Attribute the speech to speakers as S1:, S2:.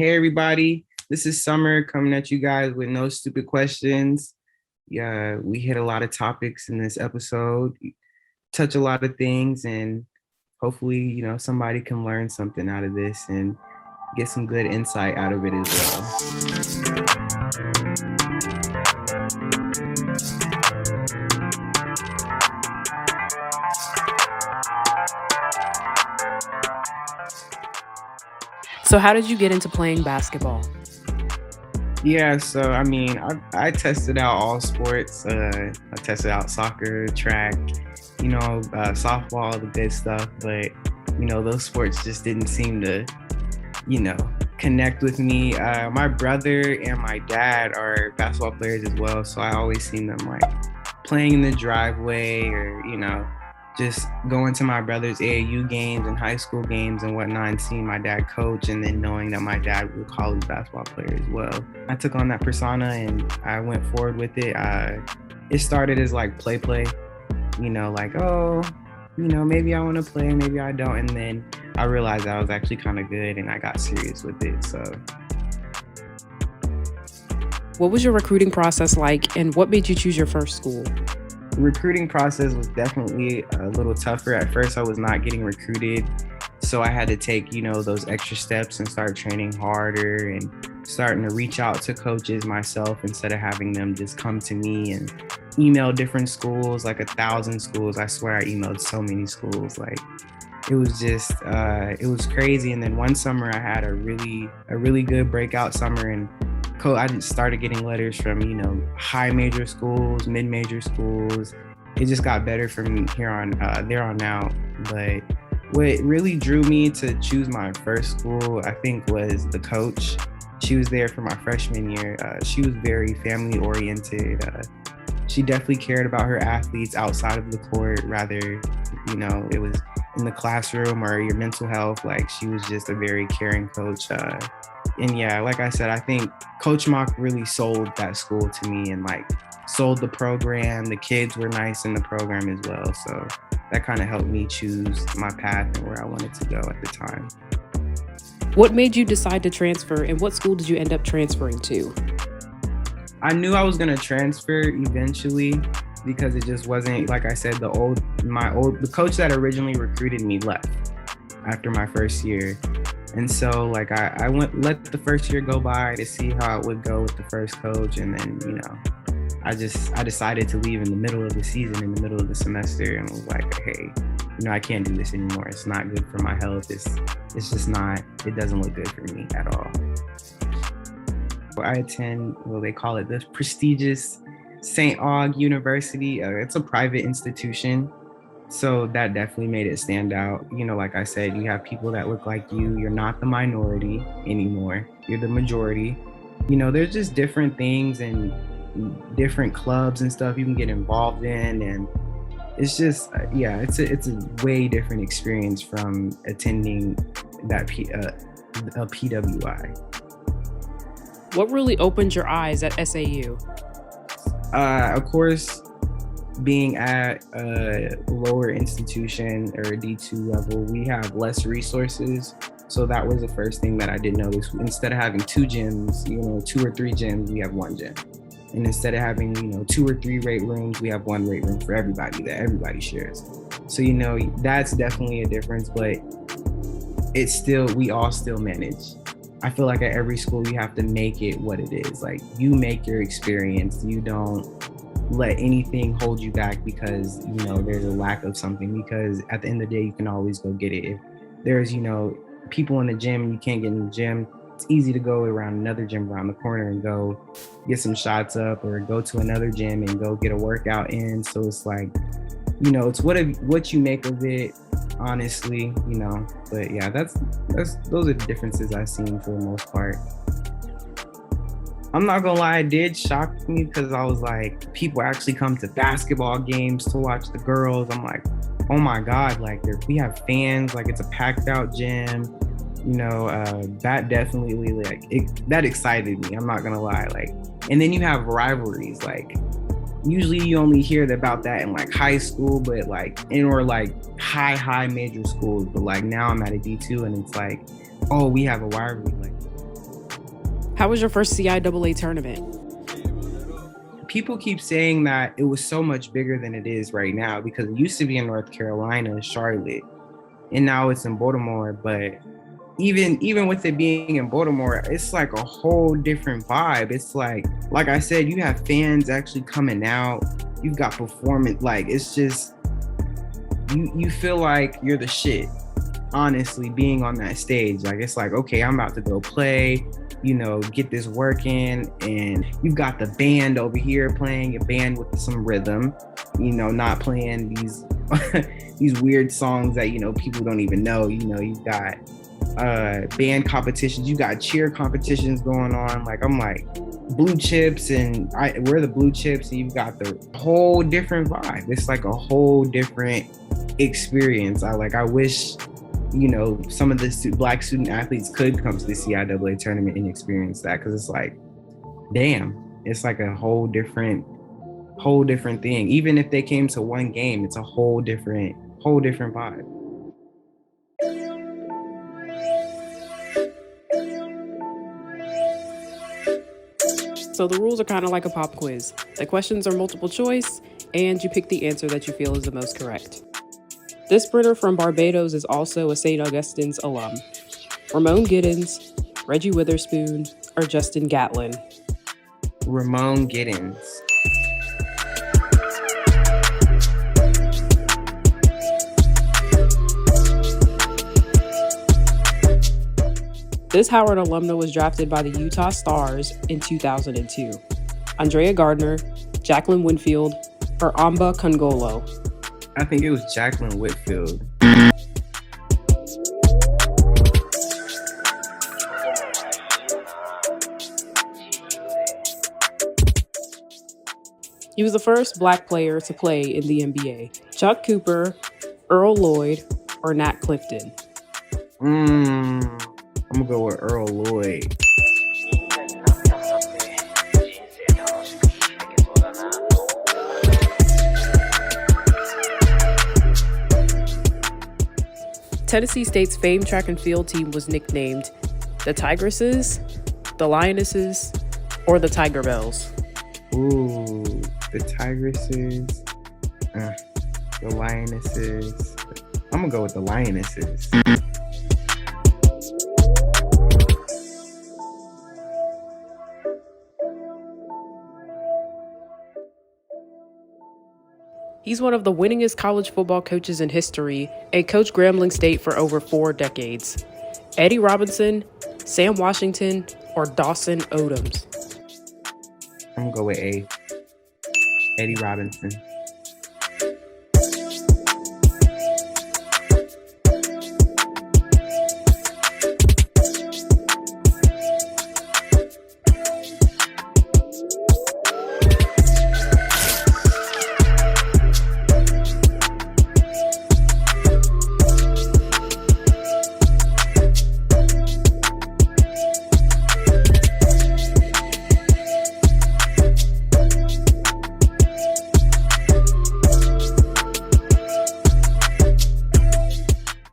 S1: Hey everybody, this is Summer coming at you guys with no stupid questions. Yeah, we hit a lot of topics in this episode, touch a lot of things, and hopefully, somebody can learn something out of this and get some good insight out of it as well.
S2: So how did you get into playing basketball?
S1: Yeah, so I tested out all sports. I tested out soccer, track, softball, the good stuff. But those sports just didn't seem to, connect with me. My brother and my dad are basketball players as well, so I always seen them like playing in the driveway or just going to my brother's AAU games and high school games and whatnot, and seeing my dad coach, and then knowing that my dad was a college basketball player as well. I took on that persona and I went forward with it. It started as like play, like, maybe I want to play, maybe I don't. And then I realized I was actually kind of good and I got serious with it. So.
S2: What was your recruiting process like, and what made you choose your first school?
S1: The recruiting process was definitely a little tougher. At first, I was not getting recruited, so I had to take, those extra steps and start training harder and starting to reach out to coaches myself instead of having them just come to me and email different schools, like 1,000 schools. I swear I emailed so many schools. Like, it was just, it was crazy. And then one summer I had a really good breakout summer, and I just started getting letters from, high major schools, mid-major schools. It just got better from there on out. But what really drew me to choose my first school, I think, was the coach. She was there for my freshman year. She was very family oriented. She definitely cared about her athletes outside of the court, rather, it was in the classroom or your mental health. Like, she was just a very caring coach. And yeah, like I said, I think Coach Mock really sold that school to me and like sold the program. The kids were nice in the program as well. So that kind of helped me choose my path and where I wanted to go at the time.
S2: What made you decide to transfer, and what school did you end up transferring to?
S1: I knew I was going to transfer eventually because it just wasn't, like I said, the coach that originally recruited me left after my first year. And so like I let the first year go by to see how it would go with the first coach. And then, I decided to leave in the middle of the season, in the middle of the semester, and was like, hey, I can't do this anymore. It's not good for my health. It's just not, it doesn't look good for me at all. I attend, they call it the prestigious St. Aug University. It's a private institution. So that definitely made it stand out. Like I said, you have people that look like you. You're not the minority anymore. You're the majority. There's just different things and different clubs and stuff you can get involved in. And it's just, it's a way different experience from attending that a PWI.
S2: What really opened your eyes at SAU?
S1: Of course, being at a lower institution or a D2 level, we have less resources. So that was the first thing that I did notice. Instead of having two gyms, 2 or 3 gyms, we have one gym. And instead of having, 2 or 3 weight rooms, we have one weight room for everybody that everybody shares. So, that's definitely a difference, but we all still manage. I feel like at every school, you have to make it what it is. Like, you make your experience. You don't let anything hold you back because, there's a lack of something, because at the end of the day, you can always go get it. If there's, people in the gym and you can't get in the gym, it's easy to go around another gym around the corner and go get some shots up, or go to another gym and go get a workout in. So it's like, it's what you make of it, honestly, but yeah, those are the differences I've seen for the most part. I'm not gonna lie, it did shock me because I was like, people actually come to basketball games to watch the girls. I'm like, oh my God, like we have fans, like it's a packed out gym. That definitely that excited me. I'm not gonna lie, and then you have rivalries. Like, usually you only hear about that in like high school, but high major schools. But like now I'm at a D2 and it's like, oh, we have a rivalry. Like,
S2: How was your first CIAA tournament?
S1: People keep saying that it was so much bigger than it is right now because it used to be in North Carolina, Charlotte, and now it's in Baltimore. But even with it being in Baltimore, it's like a whole different vibe. It's like I said, you have fans actually coming out. You've got performance. Like it's just you feel like you're the shit. Honestly, being on that stage, like it's like, okay, I'm about to go play, get this work in, and you've got the band over here playing a band with some rhythm, not playing these these weird songs that people don't even know. You've got band competitions, you got cheer competitions going on. Like I'm like blue chips, and we're the blue chips, and you've got the whole different vibe. It's like a whole different experience. I wish some of the Black student athletes could come to the CIAA tournament and experience that, because it's like, damn, it's like a whole different thing. Even if they came to one game, it's a whole different vibe.
S2: So the rules are kind of like a pop quiz. The questions are multiple choice, and you pick the answer that you feel is the most correct. This sprinter from Barbados is also a St. Augustine's alum. Ramon Giddens, Reggie Witherspoon, or Justin Gatlin?
S1: Ramon Giddens.
S2: This Howard alumna was drafted by the Utah Stars in 2002. Andrea Gardner, Jacqueline Winfield, or Amba Kongolo?
S1: I think it was Jacqueline Whitfield.
S2: He was the first Black player to play in the NBA. Chuck Cooper, Earl Lloyd, or Nat Clifton?
S1: I'm gonna go with Earl Lloyd.
S2: Tennessee State's famed track and field team was nicknamed the Tigresses, the Lionesses, or the Tiger Bells?
S1: Ooh, the Tigresses, the Lionesses. I'm gonna go with the Lionesses.
S2: He's one of the winningest college football coaches in history and coached Grambling State for over 4 decades. Eddie Robinson, Sam Washington, or Dawson Odoms?
S1: I'm gonna go with Eddie Robinson.